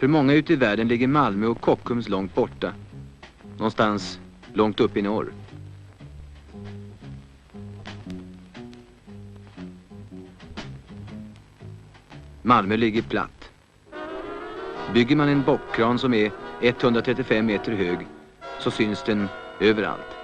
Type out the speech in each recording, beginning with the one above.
För många ute i världen ligger Malmö och Kockums långt borta. Någonstans långt upp i norr. Malmö ligger platt. Bygger man en bockkran som är 135 meter hög så syns den överallt.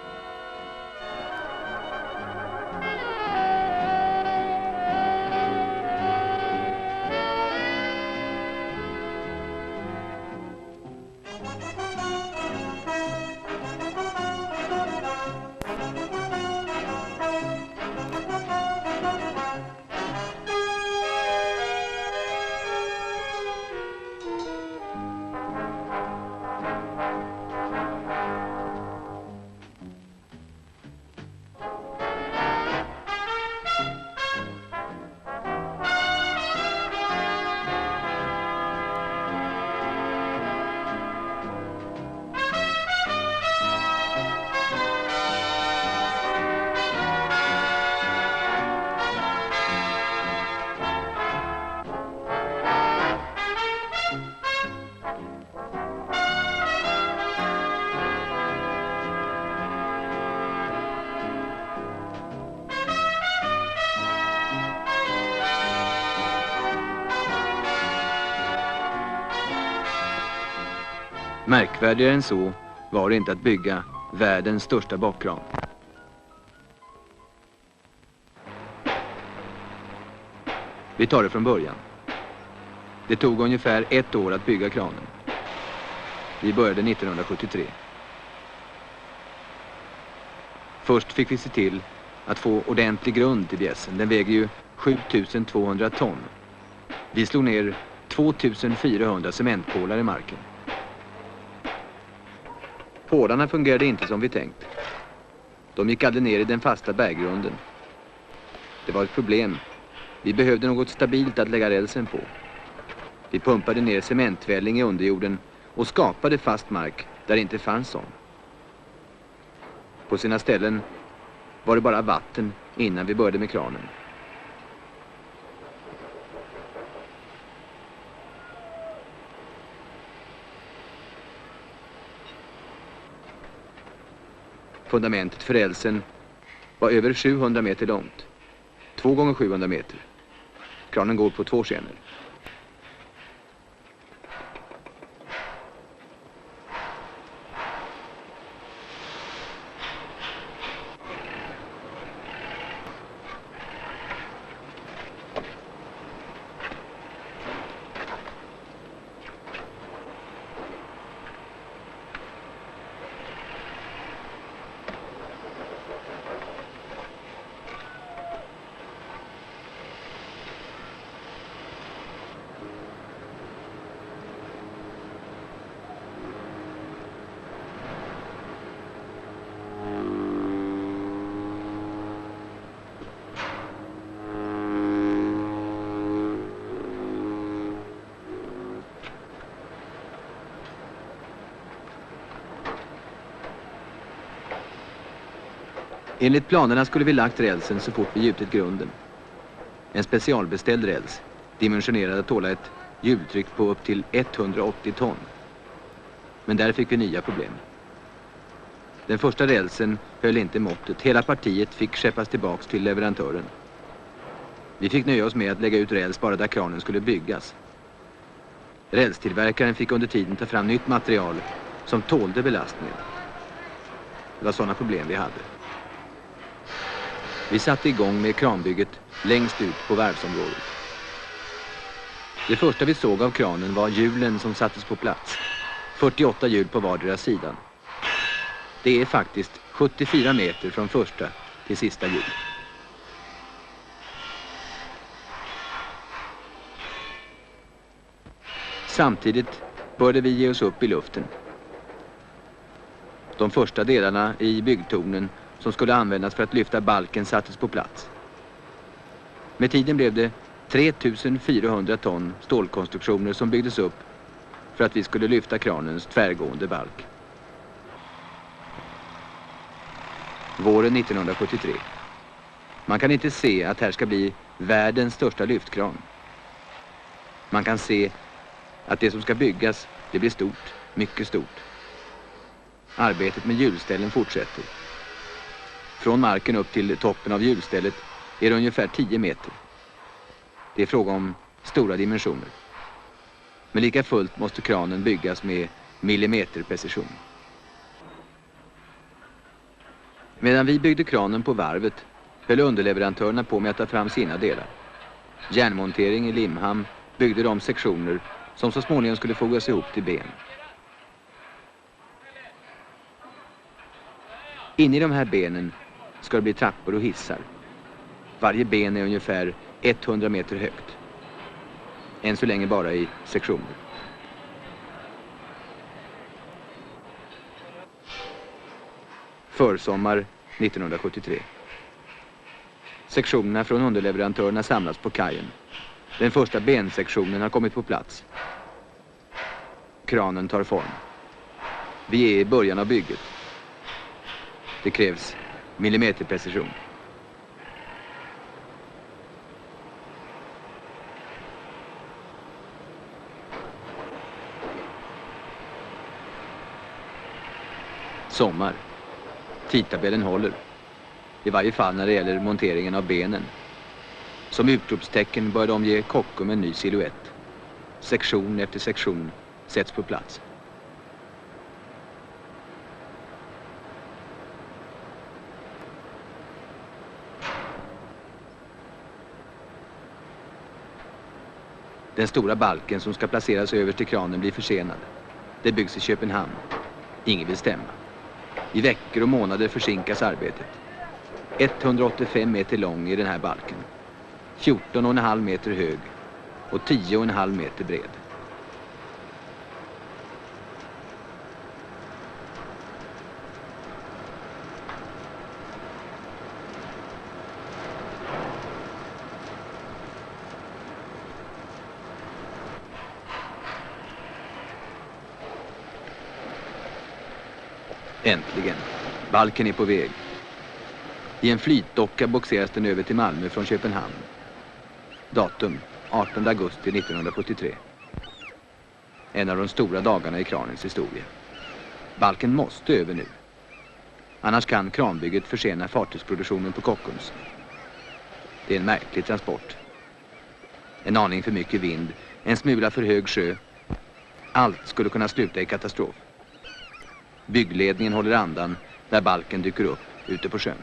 Märkvärdigare än så var det inte att bygga världens största bockkran. Vi tar det från början. Det tog ungefär 1 år att bygga kranen. Vi började 1973. Först fick vi se till att få ordentlig grund till bjässen. Den väger ju 7200 ton. Vi slog ner 2400 cementpålar i marken. Pålarna fungerade inte som vi tänkt. De gick aldrig ner i den fasta berggrunden. Det var ett problem. Vi behövde något stabilt att lägga rälsen på. Vi pumpade ner cementvälling i underjorden och skapade fast mark där det inte fanns sån. På sina ställen var det bara vatten innan vi började med kranen. Fundamentet för rälsen var över 700 meter långt. 2 gånger 700 meter. Kranen går på 2 skenor. Enligt planerna skulle vi lagt rälsen så fort vi gjutit grunden. En specialbeställd räls, dimensionerad att tåla ett hjultryck på upp till 180 ton. Men där fick vi nya problem. Den första rälsen höll inte måttet. Hela partiet fick skeppas tillbaks till leverantören. Vi fick nöja oss med att lägga ut räls bara där kranen skulle byggas. Rälstillverkaren fick under tiden ta fram nytt material som tålde belastningen. Det var sådana problem vi hade. Vi satte igång med kranbygget längst ut på varvsområdet. Det första vi såg av kranen var hjulen som sattes på plats. 48 hjul på vardera sidan. Det är faktiskt 74 meter från första till sista hjul. Samtidigt började vi ge oss upp i luften. De första delarna i byggtornen som skulle användas för att lyfta balken sattes på plats. Med tiden blev det 3400 ton stålkonstruktioner som byggdes upp för att vi skulle lyfta kranens tvärgående balk. Våren 1973. Man kan inte se att här ska bli världens största lyftkran. Man kan se att det som ska byggas, det blir stort, mycket stort. Arbetet med hjulställen fortsätter. Från marken upp till toppen av hjulstället är det ungefär 10 meter. Det är fråga om stora dimensioner. Men lika fullt måste kranen byggas med millimeterprecision. Medan vi byggde kranen på varvet höll underleverantörerna på med att ta fram sina delar. Järnmontering i Limhamn byggde de sektioner som så småningom skulle fogas ihop till ben. Inne i de här benen ska det bli trappor och hissar. Varje ben är ungefär 100 meter högt. Än så länge bara i sektioner. Försommar 1973. Sektionerna från underleverantörerna samlas på kajen. Den första bensektionen har kommit på plats. Kranen tar form. Vi är i början av bygget. Det krävs millimeterprecision. Sommar. Tidtabellen håller. I varje fall när det gäller monteringen av benen. Som utropstecken bör de ge Kockums en ny silhuett. Sektion efter sektion sätts på plats. Den stora balken som ska placeras överst i kranen blir försenad. Det byggs i Köpenhamn. Ingen vill stämma. I veckor och månader försinkas arbetet. 185 meter lång är den här balken. 14,5 meter hög och 10,5 meter bred. Äntligen. Balken är på väg. I en flytdocka boxeras den över till Malmö från Köpenhamn. Datum 18 augusti 1973. En av de stora dagarna i kranens historia. Balken måste över nu. Annars kan kranbygget försena fartygsproduktionen på Kockums. Det är en märklig transport. En aning för mycket vind, en smula för hög sjö. Allt skulle kunna sluta i katastrof. Byggledningen håller andan när balken dyker upp ute på sjön.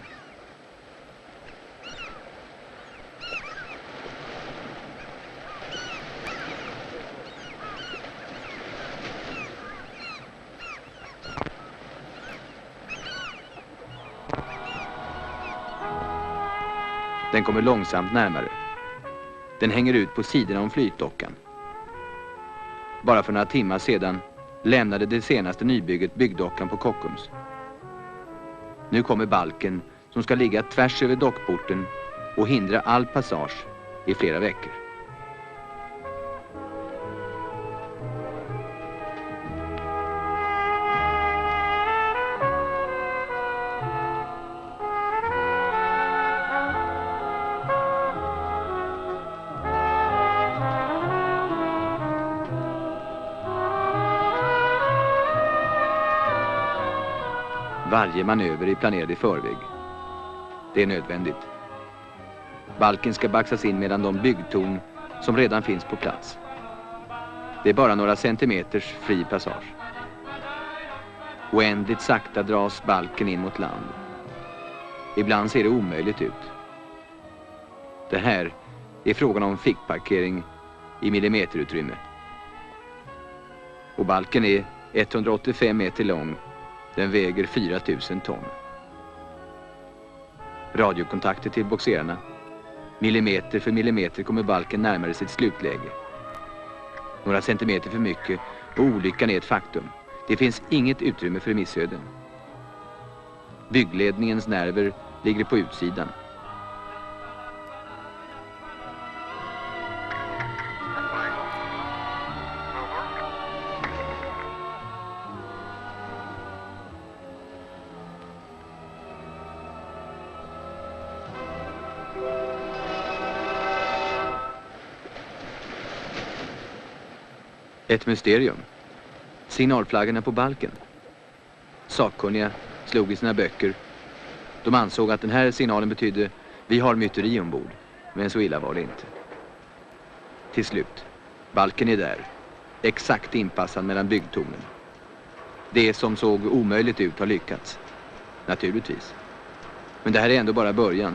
Den kommer långsamt närmare. Den hänger ut på sidorna om flytdockan. Bara för några timmar sedan lämnade det senaste nybygget byggdockan på Kockums. Nu kommer balken som ska ligga tvärs över dockporten och hindra all passage i flera veckor. Varje manöver är planerad i förväg. Det är nödvändigt. Balken ska baxas in medan de byggtorn som redan finns på plats. Det är bara några centimeters fri passage. Oändligt sakta dras balken in mot land. Ibland ser det omöjligt ut. Det här är frågan om fickparkering i millimeterutrymme. Och balken är 185 meter lång. Den väger 4000 ton. Radiokontakter till boxerarna. Millimeter för millimeter kommer balken närmare sitt slutläge. Några centimeter för mycket och olyckan är ett faktum. Det finns inget utrymme för missöden. Byggledningens nerver ligger på utsidan. Ett mysterium. Signalflaggorna på balken. Sakkunniga slog i sina böcker. De ansåg att den här signalen betydde vi har myteri ombord. Men så illa var det inte. Till slut. Balken är där. Exakt inpassad mellan byggtornen. Det som såg omöjligt ut har lyckats. Naturligtvis. Men det här är ändå bara början.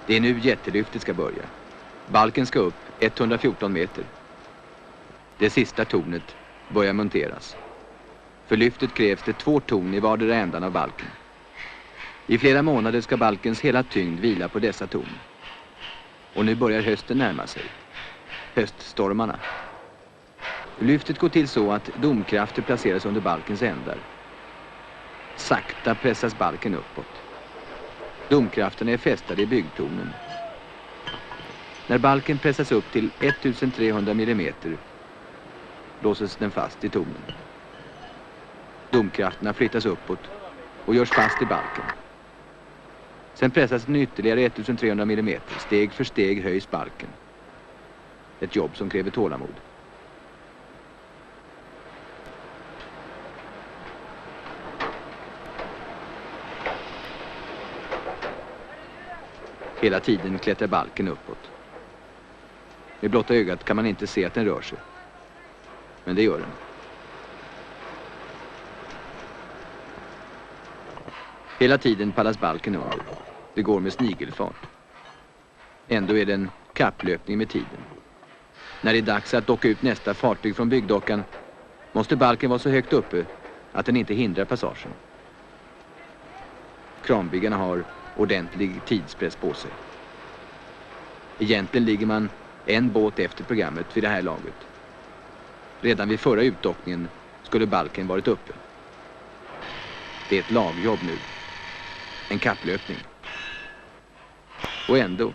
Det är nu jättelyftet ska börja. Balken ska upp 114 meter. Det sista tornet börjar monteras. För lyftet krävs det 2 torn i vardera ändan av balken. I flera månader ska balkens hela tyngd vila på dessa torn. Och nu börjar hösten närma sig. Höststormarna. Lyftet går till så att domkrafter placeras under balkens ändar. Sakta pressas balken uppåt. Domkrafterna är fästade i byggtornen. När balken pressas upp till 1300 mm låses den fast i tornen. Domkrafterna flyttas uppåt och görs fast i balken. Sen pressas den ytterligare 1300 mm. Steg för steg höjs balken. Ett jobb som kräver tålamod. Hela tiden klättrar balken uppåt. Med blotta ögat kan man inte se att den rör sig. Men det gör den. Hela tiden pallas balken under. Det går med snigelfart. Ändå är det en kapplöpning med tiden. När det är dags att docka ut nästa fartyg från byggdockan måste balken vara så högt uppe att den inte hindrar passagen. Kranbyggarna har ordentlig tidspress på sig. Egentligen ligger man en båt efter programmet vid det här laget. Redan vid förra utdockningen skulle balken varit uppe. Det är ett lagjobb nu. En kapplöpning. Och ändå.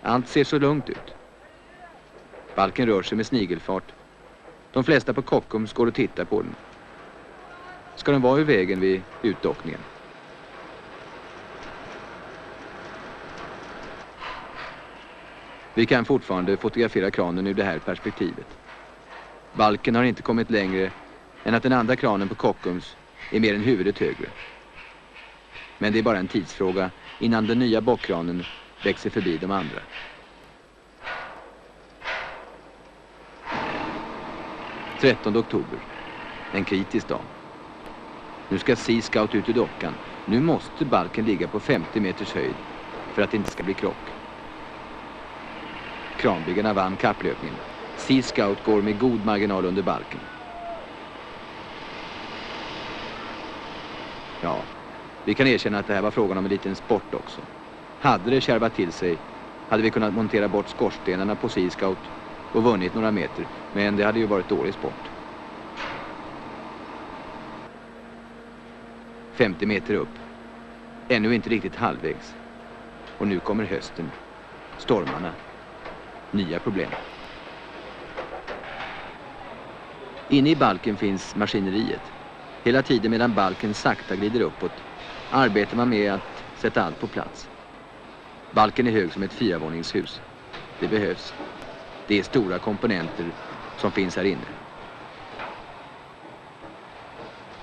Allt ser så lugnt ut. Balken rör sig med snigelfart. De flesta på Kockums går och tittar på den. Ska den vara ur vägen vid utdockningen? Vi kan fortfarande fotografera kranen ur det här perspektivet. Balken har inte kommit längre än att den andra kranen på Kockums är mer än huvudet högre. Men det är bara en tidsfråga innan den nya bockkranen växer förbi de andra. –13 oktober. En kritisk dag. Nu ska Sea Scout ut ur dockan. Nu måste balken ligga på 50 meters höjd för att det inte ska bli krock. Kranbyggarna vann kapplöpningen. Sea Scout går med god marginal under balken. Ja, vi kan erkänna att det här var frågan om en liten sport också. Hade det kärvat till sig hade vi kunnat montera bort skorstenarna på Sea Scout och vunnit några meter, men det hade ju varit dålig sport. 50 meter upp. Ännu inte riktigt halvvägs. Och nu kommer hösten. Stormarna. Nya problem. Inne i balken finns maskineriet. Hela tiden medan balken sakta glider uppåt arbetar man med att sätta allt på plats. Balken är hög som ett 4-våningshus. Det behövs. Det är stora komponenter som finns här inne.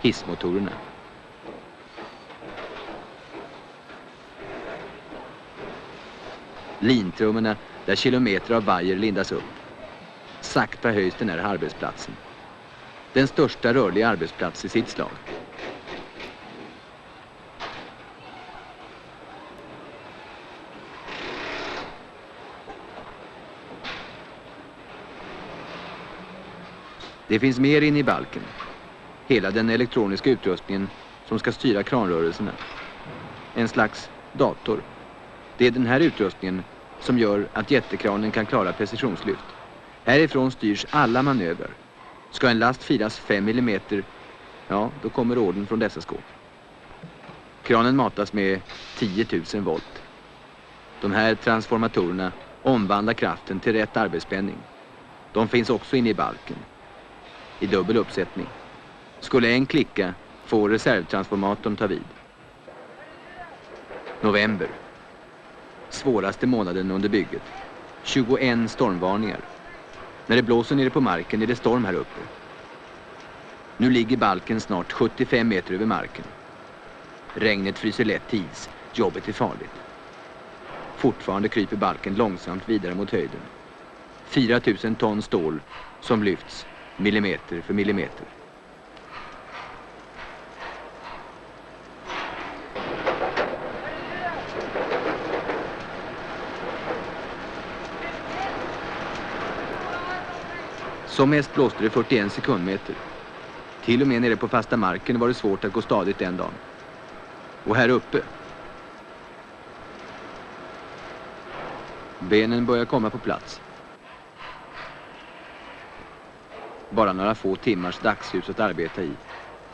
Hissmotorerna. Lintrummorna där kilometer av vajer lindas upp. Sakta höjs den här arbetsplatsen. Den största rörliga arbetsplats i sitt slag. Det finns mer in i balken. Hela den elektroniska utrustningen som ska styra kranrörelserna. En slags dator. Det är den här utrustningen som gör att jättekranen kan klara precisionslyft. Härifrån styrs alla manövrar. Ska en last firas 5 mm, ja, då kommer orden från dessa skåp. Kranen matas med 10 000 volt. De här transformatorerna omvandlar kraften till rätt arbetsspänning. De finns också inne i balken. I dubbel uppsättning. Skulle en klicka får reservtransformatorn ta vid. November. Svåraste månaden under bygget. 21 stormvarningar. När det blåser nere på marken är det storm här uppe. Nu ligger balken snart 75 meter över marken. Regnet fryser lätt till is. Jobbet är farligt. Fortfarande kryper balken långsamt vidare mot höjden. 4000 ton stål som lyfts millimeter för millimeter. Som mest blåste det 41 sekundmeter. Till och med nere på fasta marken var det svårt att gå stadigt den dagen. Och här uppe. Benen börjar komma på plats. Bara några få timmars dagsljus att arbeta i.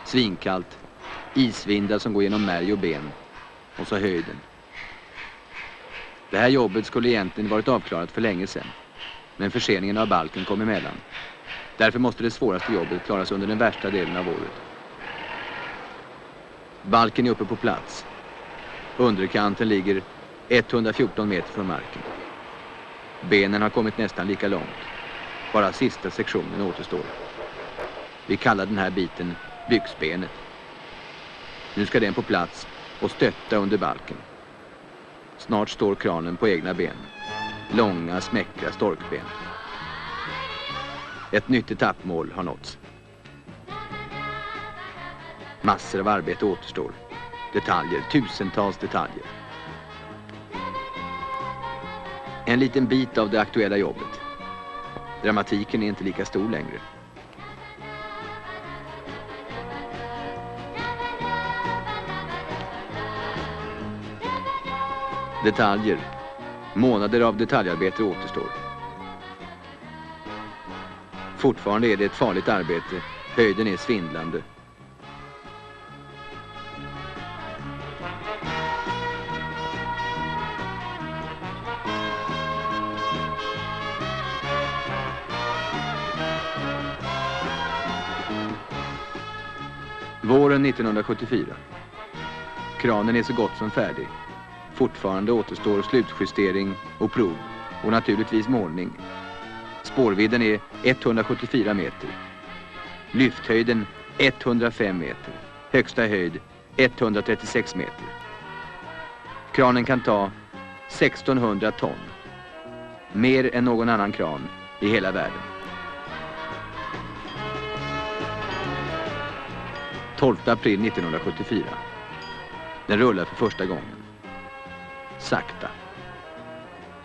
Svinkallt, isvindar som går genom märg och ben. Och så höjden. Det här jobbet skulle egentligen varit avklarat för länge sedan. Men förseningen av balken kom emellan. Därför måste det svåraste jobbet klaras under den värsta delen av året. Balken är uppe på plats. Underkanten ligger 114 meter från marken. Benen har kommit nästan lika långt. Bara sista sektionen återstår. Vi kallar den här biten byxbenet. Nu ska den på plats och stötta under balken. Snart står kranen på egna ben. Långa, smäckra storkben. Ett nytt etappmål har nåtts. Massor av arbete återstår. Detaljer, tusentals detaljer. En liten bit av det aktuella jobbet. Dramatiken är inte lika stor längre. Detaljer. Månader av detaljarbete återstår. Fortfarande är det ett farligt arbete. Höjden är svindlande. Våren 1974. Kranen är så gott som färdig. Fortfarande återstår slutjustering och prov och naturligtvis målning. Spårvidden är 174 meter. Lyfthöjden 105 meter. Högsta höjd 136 meter. Kranen kan ta 1600 ton. Mer än någon annan kran i hela världen. 12 april 1974. Den rullar för första gången. Sakta.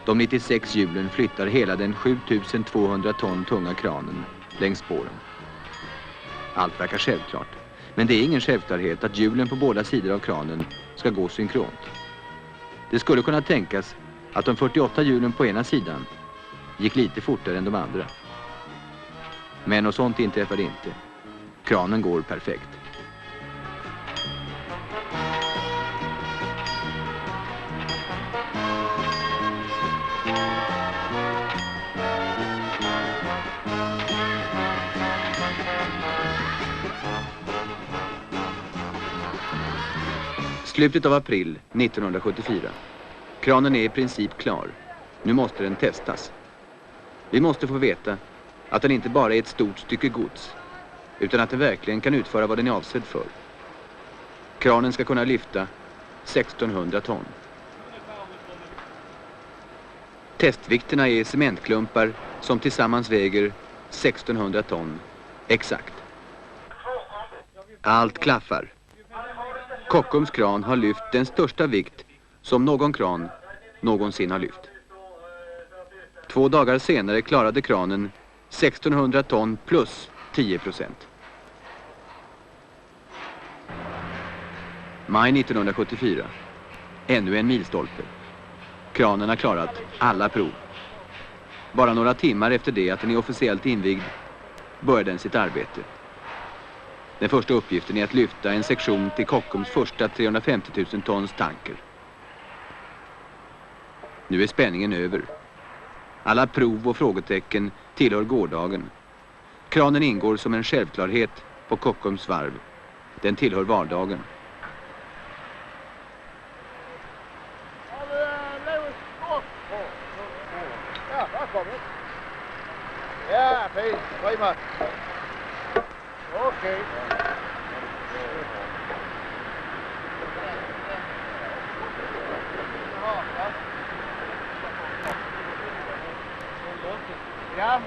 De 96 hjulen flyttar hela den 7200 ton tunga kranen längs spåren. Allt verkar självklart. Men det är ingen självklarhet att hjulen på båda sidor av kranen ska gå synkront. Det skulle kunna tänkas att de 48 hjulen på ena sidan gick lite fortare än de andra. Men något sånt inträffade inte. Kranen går perfekt. Slutet av april 1974. Kranen är i princip klar. Nu måste den testas. Vi måste få veta att den inte bara är ett stort stycke gods, utan att den verkligen kan utföra vad den är avsedd för. Kranen ska kunna lyfta 1600 ton. Testvikterna är cementklumpar som tillsammans väger 1600 ton exakt. Allt klaffar. Kockums kran har lyft den största vikt som någon kran någonsin har lyft. 2 dagar senare klarade kranen 1600 ton plus 10%. Maj 1974. Ännu en milstolpe. Kranen har klarat alla prov. Bara några timmar efter det att den är officiellt invigd börjar den sitt arbete. Den första uppgiften är att lyfta en sektion till Kockums första 350 000 tons tanker. Nu är spänningen över. Alla prov och frågetecken tillhör gårdagen. Kranen ingår som en självklarhet på Kockums varv. Den tillhör vardagen. Ja, fint. Prima. Okej. Ja.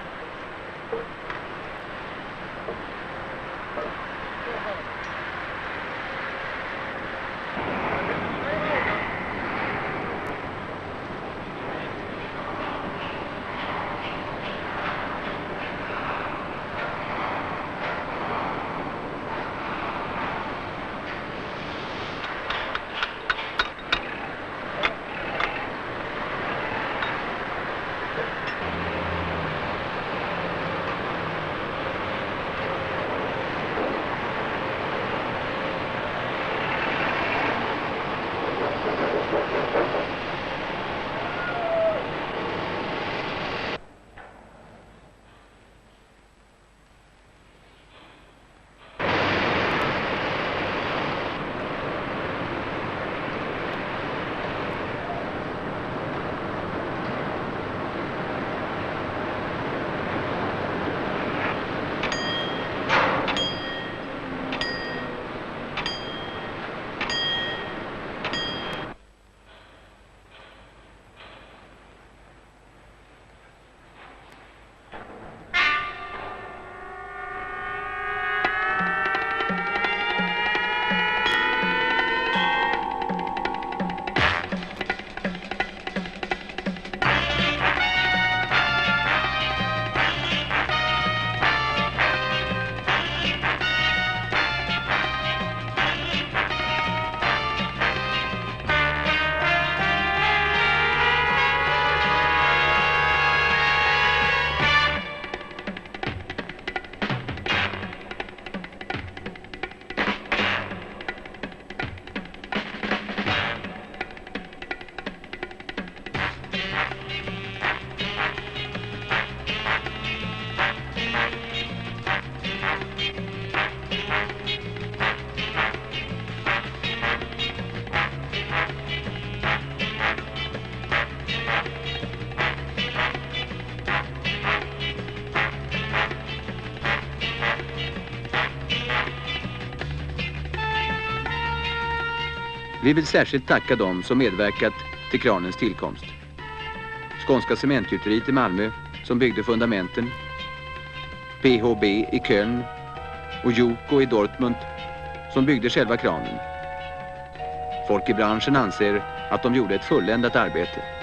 Vi vill särskilt tacka dem som medverkat till kranens tillkomst. Skånska cementgjuteriet i Malmö som byggde fundamenten, PHB i Köln och Joko i Dortmund som byggde själva kranen. Folk i branschen anser att de gjorde ett fulländat arbete.